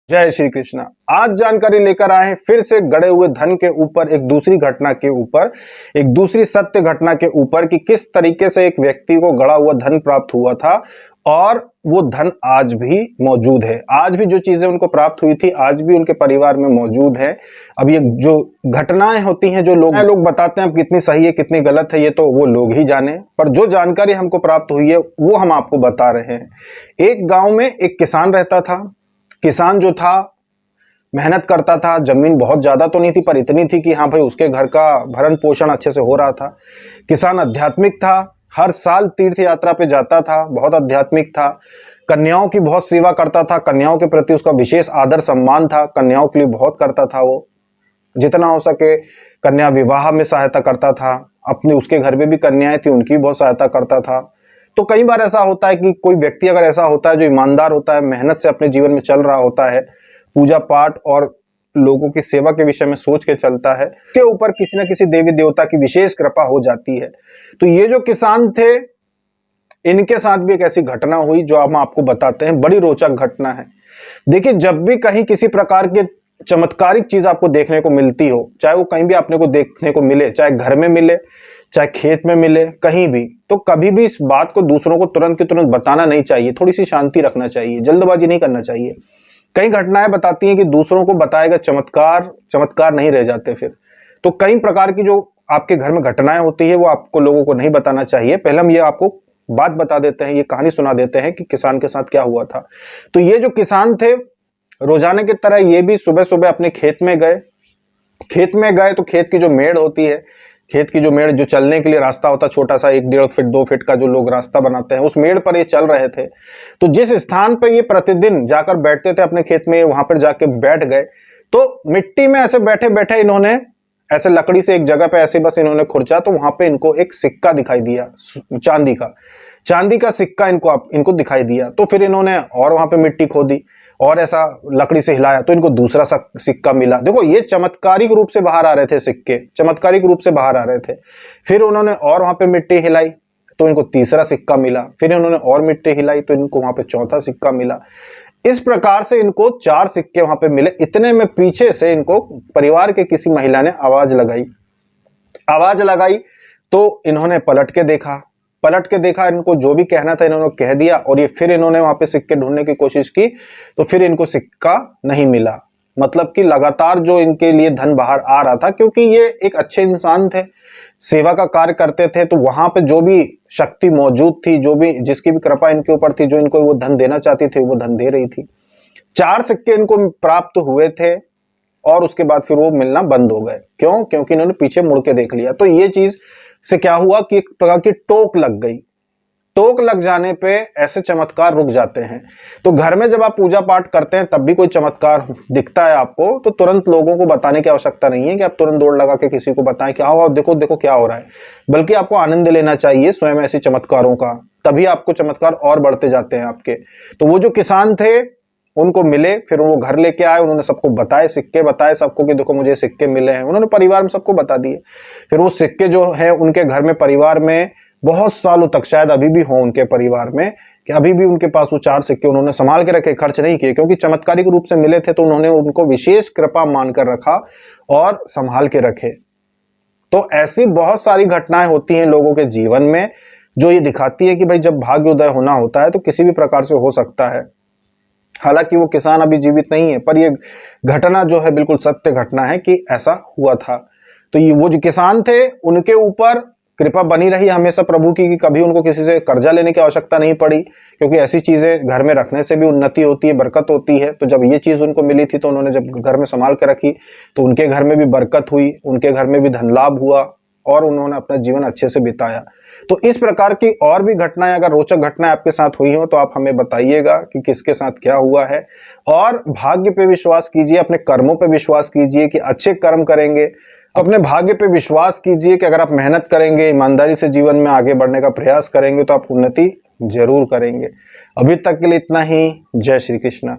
जय श्री कृष्णा। आज जानकारी लेकर आए हैं फिर से गड़े हुए धन के ऊपर, एक दूसरी घटना के ऊपर, एक दूसरी सत्य घटना के ऊपर कि किस तरीके से एक व्यक्ति को गड़ा हुआ धन प्राप्त हुआ था और वो धन आज भी मौजूद है। आज भी जो चीजें उनको प्राप्त हुई थी आज भी उनके परिवार में मौजूद है। अब ये जो घटनाएं होती हैं, जो लोग बताते हैं, अब कितनी सही है कितनी गलत है ये तो वो लोग ही जाने, पर जो जानकारी हमको प्राप्त हुई है वो हम आपको बता रहे हैं। एक गांव में एक किसान रहता था। किसान जो था मेहनत करता था, जमीन बहुत ज्यादा तो नहीं थी पर इतनी थी कि हाँ भाई उसके घर का भरण पोषण अच्छे से हो रहा था। किसान आध्यात्मिक था, हर साल तीर्थ यात्रा पे जाता था, बहुत आध्यात्मिक था। कन्याओं की बहुत सेवा करता था, कन्याओं के प्रति उसका विशेष आदर सम्मान था, कन्याओं के लिए बहुत करता था। वो जितना हो सके कन्या विवाह में सहायता करता था। अपने उसके घर में भी कन्याएं थी, उनकी बहुत सहायता करता था। तो कई बार ऐसा होता है कि कोई व्यक्ति अगर ऐसा होता है जो ईमानदार होता है, मेहनत से अपने जीवन में चल रहा होता है, पूजा पाठ और लोगों की सेवा के विषय में सोच के चलता है, के ऊपर किसी न किसी देवी देवता की विशेष कृपा हो जाती है। तो ये जो किसान थे इनके साथ भी एक ऐसी घटना हुई जो हम आपको बताते हैं। बड़ी रोचक घटना है। देखिए, जब भी कहीं किसी प्रकार के चमत्कारिक चीज आपको देखने को मिलती हो, चाहे वो कहीं भी आपने को देखने को मिले, चाहे घर में मिले, चाहे खेत में मिले, कहीं भी, तो कभी भी इस बात को दूसरों को तुरंत के तुरंत बताना नहीं चाहिए। थोड़ी सी शांति रखना चाहिए, जल्दबाजी नहीं करना चाहिए। कई घटनाएं बताती हैं कि दूसरों को बताएगा चमत्कार नहीं रह जाते फिर। तो कई प्रकार की जो आपके घर में घटनाएं होती है वो आपको लोगों को नहीं बताना चाहिए। पहले हम ये आपको बात बता देते हैं, ये कहानी सुना देते हैं कि किसान के साथ क्या हुआ था। तो ये जो किसान थे रोजाना की तरह ये भी सुबह सुबह अपने खेत में गए। तो खेत की जो मेड़ होती है, खेत की जो मेड़, जो चलने के लिए रास्ता होता है, छोटा सा 1-1.5 फीट 2 फीट का जो लोग रास्ता बनाते हैं, उस मेड़ पर ये चल रहे थे। तो जिस स्थान पर ये प्रतिदिन जाकर बैठते थे अपने खेत में, वहां पर जाके बैठ गए। तो मिट्टी में ऐसे बैठे बैठे इन्होंने ऐसे लकड़ी से एक जगह पे ऐसे बस इन्होंने खुरचा, तो वहां पे इनको एक सिक्का दिखाई दिया, चांदी का सिक्का इनको दिखाई दिया। तो फिर इन्होंने और वहां पे मिट्टी खोदी और ऐसा लकड़ी से हिलाया तो इनको दूसरा सिक्का मिला। देखो, ये चमत्कारिक रूप से बाहर आ रहे थे, सिक्के चमत्कारिक रूप से बाहर आ रहे थे। फिर उन्होंने और वहां पे मिट्टी हिलाई तो इनको तीसरा सिक्का मिला। फिर उन्होंने और मिट्टी हिलाई तो इनको वहां पे चौथा सिक्का मिला। इस प्रकार से इनको 4 सिक्के वहां पे मिले। इतने में पीछे से इनको परिवार के किसी महिला ने आवाज लगाई तो इन्होंने पलट के देखा, इनको जो भी कहना था इन्होंने कह दिया। और ये फिर इन्होंने वहां पे सिक्के ढूंढने की कोशिश की तो फिर इनको सिक्का नहीं मिला। मतलब कि लगातार जो इनके लिए धन बाहर आ रहा था, क्योंकि ये एक अच्छे इंसान थे, सेवा का कार्य करते थे, तो वहां पे जो भी शक्ति मौजूद थी, जो भी जिसकी भी कृपा इनके ऊपर थी, जो इनको वो धन देना चाहती थी वो धन दे रही थी। 4 सिक्के इनको प्राप्त हुए थे और उसके बाद फिर वो मिलना बंद हो गए। क्यों? क्योंकि इन्होंने पीछे मुड़ के देख लिया। तो ये चीज से क्या हुआ कि एक प्रकार की टोक लग गई। टोक लग जाने पे ऐसे चमत्कार रुक जाते हैं। तो घर में जब आप पूजा पाठ करते हैं तब भी कोई चमत्कार दिखता है आपको तो तुरंत लोगों को बताने की आवश्यकता नहीं है कि आप तुरंत दौड़ लगा के किसी को बताएं कि आओ देखो देखो क्या हो रहा है। बल्कि आपको आनंद लेना चाहिए स्वयं ऐसे चमत्कारों का, तभी आपको चमत्कार और बढ़ते जाते हैं आपके। तो वो जो किसान थे उनको मिले, फिर वो घर लेके आए, उन्होंने सबको बताए, सिक्के बताए सबको कि देखो मुझे सिक्के मिले हैं। उन्होंने परिवार में सबको बता दिए। फिर वो सिक्के जो है उनके घर में परिवार में बहुत सालों तक, शायद अभी भी हो उनके परिवार में, कि अभी भी उनके पास वो 4 सिक्के उन्होंने संभाल के रखे, खर्च नहीं किए, क्योंकि चमत्कारिक रूप से मिले थे तो उन्होंने उनको विशेष कृपा मानकर रखा और संभाल के रखे। तो ऐसी बहुत सारी घटनाएं होती हैं लोगों के जीवन में जो ये दिखाती है कि भाई जब भाग्योदय होना होता है तो किसी भी प्रकार से हो सकता है। हालांकि वो किसान अभी जीवित नहीं है, पर ये घटना जो है बिल्कुल सत्य घटना है कि ऐसा हुआ था। तो ये वो जो किसान थे उनके ऊपर कृपा बनी रही हमेशा प्रभु की, कि कभी उनको किसी से कर्जा लेने की आवश्यकता नहीं पड़ी, क्योंकि ऐसी चीजें घर में रखने से भी उन्नति होती है, बरकत होती है। तो जब ये चीज उनको मिली थी तो उन्होंने जब घर में संभाल के रखी तो उनके घर में भी बरकत हुई, उनके घर में भी धन लाभ हुआ और उन्होंने अपना जीवन अच्छे से बिताया। तो इस प्रकार की और भी घटनाएं, अगर रोचक घटनाएं आपके साथ हुई हो तो आप हमें बताइएगा कि किसके साथ क्या हुआ है। और भाग्य पे विश्वास कीजिए, अपने कर्मों पे विश्वास कीजिए कि अच्छे कर्म करेंगे। अपने भाग्य पे विश्वास कीजिए कि अगर आप मेहनत करेंगे, ईमानदारी से जीवन में आगे बढ़ने का प्रयास करेंगे तो आप उन्नति जरूर करेंगे। अभी तक के लिए इतना ही। जय श्री कृष्ण।